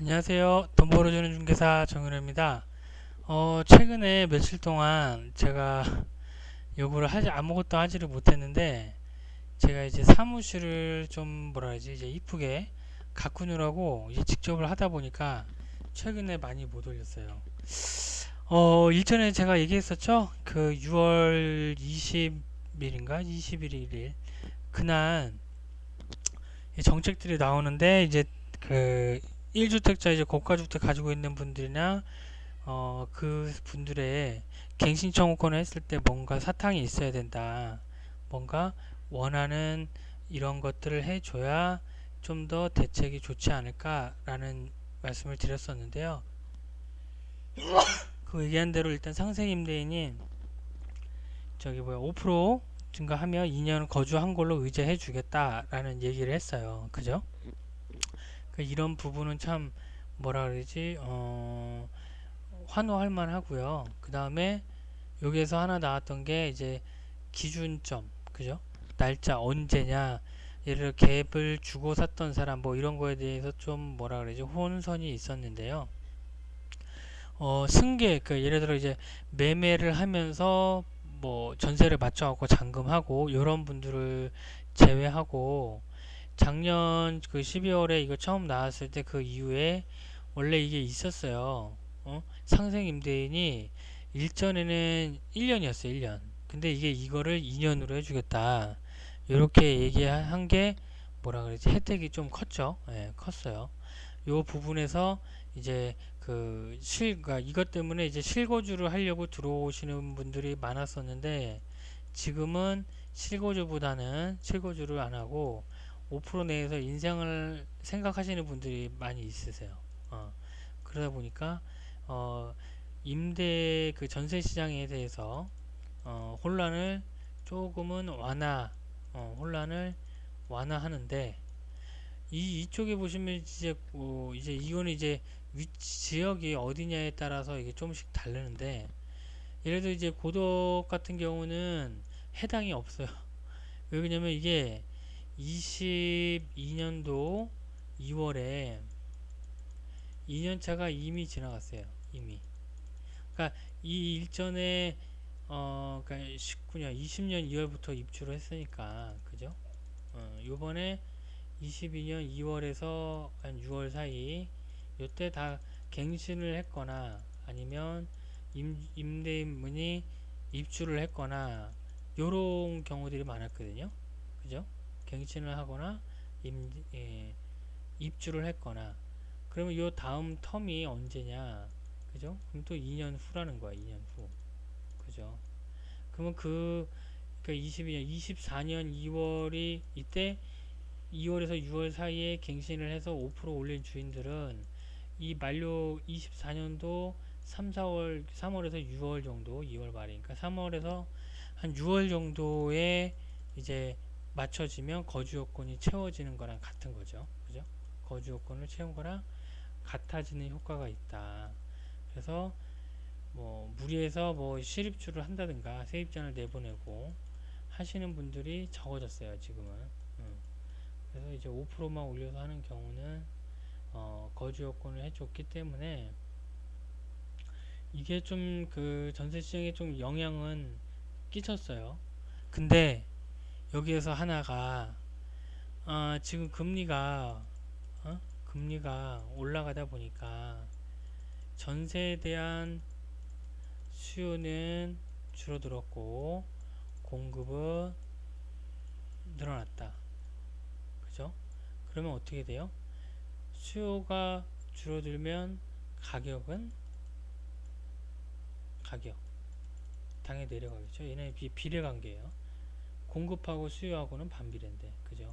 안녕하세요. 돈 벌어주는 중개사 정윤호입니다. 최근에 며칠 동안 제가 요구를 하지, 아무것도 하지를 못했는데, 제가 이제 사무실을 좀, 뭐라 그러지, 이제 이쁘게 가꾸느라고 이제 직접을 하다 보니까 최근에 많이 못 올렸어요. 일전에 제가 얘기했었죠? 그 6월 20일인가? 21일. 그날 정책들이 나오는데, 이제 그 1주택자 이제 고가주택 가지고 있는 분들이나 그 분들의 갱신 청구권을 했을 때 뭔가 사탕이 있어야 된다. 뭔가 원하는 이런 것들을 해줘야 좀 더 대책이 좋지 않을까라는 말씀을 드렸었는데요. 그 얘기한 대로 일단 상생 임대인이 저기 뭐야 5% 증가하며 2년 거주한 걸로 의제해 주겠다라는 얘기를 했어요. 그죠? 이런 부분은 참 뭐라 그러지? 환호할 만하고요. 그 다음에 여기에서 하나 나왔던 게 이제 기준점, 그죠? 날짜 언제냐? 예를 들어 갭을 주고 샀던 사람 뭐 이런 거에 대해서 좀 뭐라 그러지? 혼선이 있었는데요. 승계, 그 예를 들어 이제 매매를 하면서 뭐 전세를 맞춰갖고 잔금하고 이런 분들을 제외하고 작년 그 12월에 이거 처음 나왔을 때 그 이후에 원래 이게 있었어요. 상생 임대인이 일전에는 1년이었어요. 1년. 근데 이게 이거를 2년으로 해주겠다. 이렇게 얘기한 게 뭐라 그러지? 혜택이 좀 컸죠. 예, 컸어요. 요 부분에서 이제 그러니까 이것 때문에 이제 실거주를 하려고 들어오시는 분들이 많았었는데 지금은 실거주보다는 실거주를 안 하고 5% 내에서 인생을 생각하시는 분들이 많이 있으세요. 그러다 보니까 어, 임대 그 전세 시장에 대해서 혼란을 조금은 혼란을 완화하는데 이쪽에 보시면 이제 이거는 이제 지역이 어디냐에 따라서 이게 조금씩 다르는데 예를 들어 이제 고덕 같은 경우는 해당이 없어요. 왜 그러냐면 이게 22년도 2월에 2년차가 이미 지나갔어요. 이미. 그러니까 이 일전에 그러니까 19년, 20년 2월부터 입주를 했으니까 그죠? 요번에 22년 2월에서 한 6월 사이 요때 다 갱신을 했거나 아니면 임대인분이 입주를 했거나 요런 경우들이 많았거든요. 그죠? 갱신을 하거나 입주를 했거나 그러면 요 다음 텀이 언제냐? 그죠? 그럼 또 2년 후라는 거야. 2년 후. 그죠? 그러면 그러니까 22년, 24년 2월이 이때 2월에서 6월 사이에 갱신을 해서 5% 올린 주인들은 이 만료 24년도 3, 4월, 3월에서 6월 정도, 2월 말이니까 3월에서 한 6월 정도에 이제 맞춰지면 거주 요건이 채워지는 거랑 같은 거죠. 그죠? 거주 요건을 채운 거랑 같아지는 효과가 있다. 그래서 뭐 무리해서 뭐 실입주를 한다든가 세입자를 내보내고 하시는 분들이 적어졌어요. 지금은. 그래서 이제 5%만 올려서 하는 경우는 거주 요건을 해줬기 때문에 이게 좀 그 전세 시장에 좀 영향은 끼쳤어요. 근데 여기에서 하나가 지금 금리가 올라가다 보니까 전세에 대한 수요는 줄어들었고 공급은 늘어났다. 그죠? 그러면 어떻게 돼요? 수요가 줄어들면 가격 당연히 내려가겠죠. 얘네 비례관계예요. 공급하고 수요하고는 반비례인데, 그죠?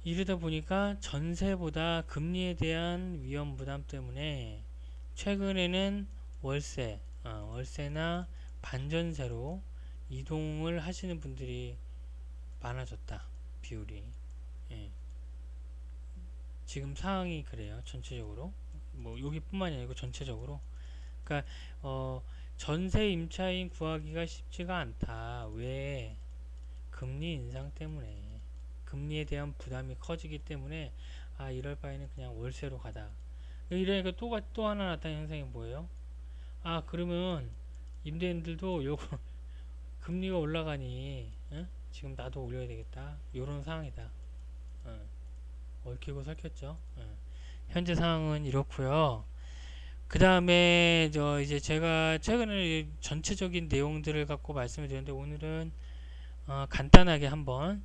이러다 보니까 전세보다 금리에 대한 위험 부담 때문에 최근에는 월세나 반전세로 이동을 하시는 분들이 많아졌다. 비율이. 예. 지금 상황이 그래요. 전체적으로. 뭐 여기뿐만이 아니고 전체적으로. 그러니까 전세 임차인 구하기가 쉽지가 않다. 왜? 금리 인상 때문에. 금리에 대한 부담이 커지기 때문에 아 이럴 바에는 그냥 월세로 가다. 이러니까 또 하나 나타난 현상이 뭐예요? 아 그러면 임대인들도 요거 금리가 올라가니 지금 나도 올려야 되겠다. 요런 상황이다. 어, 얽히고 설켰죠. 현재 상황은 이렇고요. 그 다음에 저 이제 제가 최근에 전체적인 내용들을 갖고 말씀을 드렸는데 오늘은 간단하게 한번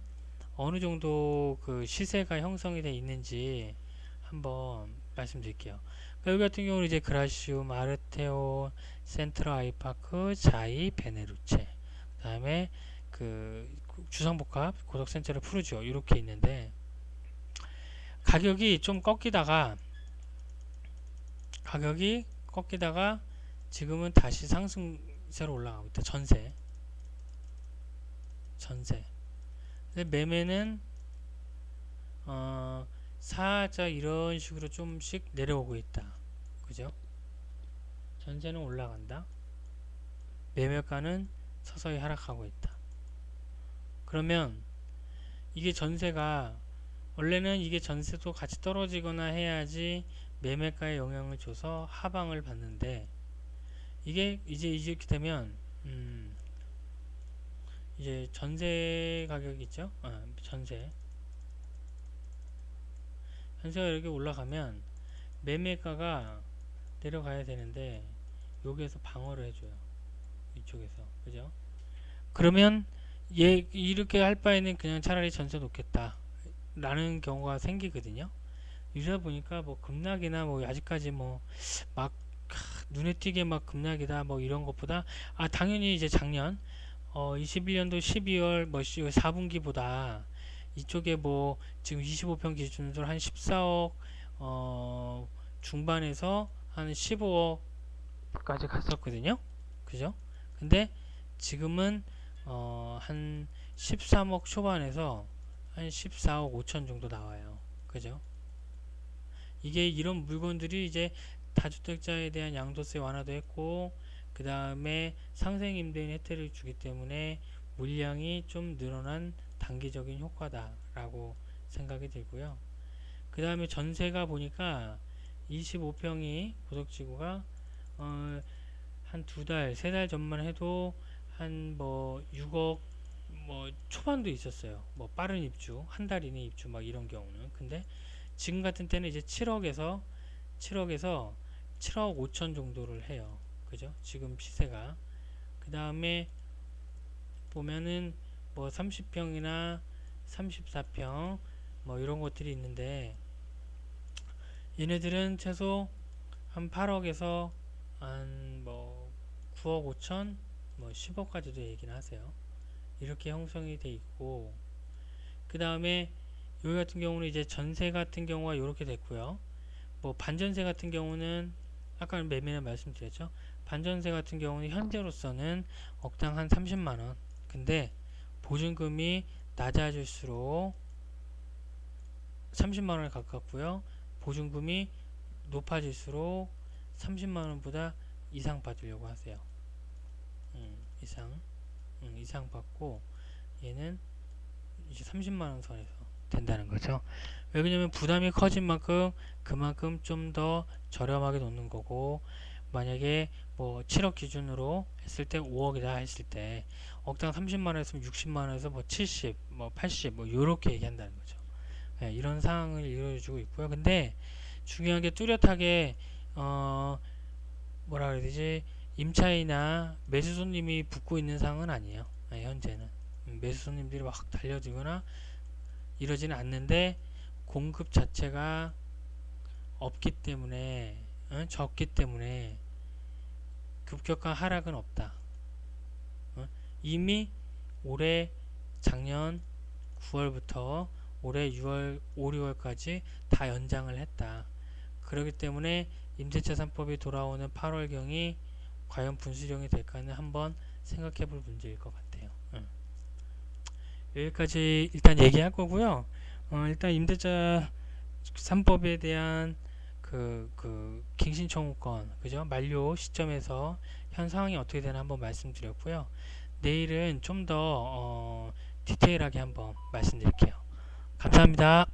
어느 정도 그 시세가 형성이 되어 있는지 한번 말씀드릴게요. 그러니까 여기 같은 경우는 이제 그라시움, 아르테온, 센트럴 아이파크, 자이, 베네루체, 그 다음에 그 주상복합, 고덕센트럴 푸르지오 이렇게 있는데 가격이 좀 꺾이다가 지금은 다시 상승세로 올라가고 있다. 전세. 근데 매매는 살짝 이런 식으로 좀씩 내려오고 있다. 그죠? 전세는 올라간다. 매매가는 서서히 하락하고 있다. 그러면 이게 전세가 원래는 이게 전세도 같이 떨어지거나 해야지 매매가에 영향을 줘서 하방을 받는데 이게 이제 이렇게 되면 이제 전세 가격이 있죠? 전세가 이렇게 올라가면 매매가가 내려가야 되는데 여기에서 방어를 해줘요. 이쪽에서 그죠? 그러면 얘 이렇게 할 바에는 그냥 차라리 전세 놓겠다 라는 경우가 생기거든요. 이러다 보니까 뭐 급락이나 뭐 아직까지 뭐 막 눈에 띄게 막 급락이다 뭐 이런 것보다 당연히 이제 작년 21년도 12월 뭐 4분기보다 이쪽에 뭐 지금 25평 기준으로 한 14억 중반에서 한 15억까지 갔었거든요. 그죠? 근데 지금은 한 13억 초반에서 한 14억 5천 정도 나와요. 그죠? 이게 이런 물건들이 이제 다주택자에 대한 양도세 완화도 했고 그 다음에 상생임대인 혜택을 주기 때문에 물량이 좀 늘어난 단기적인 효과다라고 생각이 들고요. 그 다음에 전세가 보니까 25평이 고덕지구가 한 두 달, 세 달 전만 해도 한 뭐 6억 뭐 초반도 있었어요. 뭐 빠른 입주, 한 달 이내 입주 막 이런 경우는. 근데 지금 같은 때는 이제 7억에서 7억 5천 정도를 해요. 그죠? 지금 시세가. 그 다음에 보면은 뭐 30평이나 34평 뭐 이런 것들이 있는데 얘네들은 최소 한 8억에서 한 뭐 9억 5천 뭐 10억까지도 얘기는 하세요. 이렇게 형성이 돼 있고 그 다음에 여기 같은 경우는 이제 전세 같은 경우가 이렇게 됐고요. 뭐 반전세 같은 경우는 아까 매매는 말씀드렸죠. 반전세 같은 경우는 현재로서는 억당 한 30만원. 근데 보증금이 낮아질수록 30만원에 가깝고요. 보증금이 높아질수록 30만원보다 이상 받으려고 하세요. 이상 받고 얘는 이제 30만원 선에서 된다는 거죠. 왜 그러냐면 부담이 커진 만큼 그만큼 좀 더 저렴하게 놓는 거고 만약에 뭐 7억 기준으로 했을 때 5억이다 했을 때 억당 30만원 했으면 60만원에서 뭐 70, 뭐 80, 뭐 요렇게 얘기한다는 거죠. 네, 이런 상황을 이루어주고 있고요. 근데 중요한 게 뚜렷하게 뭐라 그래야 되지 임차인이나 매수 손님이 붙고 있는 상황은 아니에요. 네, 현재는 매수 손님들이 막 달려들거나 이러지는 않는데 공급 자체가 없기 때문에 적기 때문에 급격한 하락은 없다. 이미 올해 작년 9월부터 올해 6월 5, 6월까지 다 연장을 했다. 그렇기 때문에 임대차 3법이 돌아오는 8월경이 과연 분수령이 될까는 한번 생각해 볼 문제일 것 같아요. 여기까지 일단 얘기할 거고요. 일단 임대차 3법에 대한 그 갱신 청구권 그죠? 만료 시점에서 현 상황이 어떻게 되나 한번 말씀드렸고요. 내일은 좀 더 디테일하게 한번 말씀드릴게요. 감사합니다.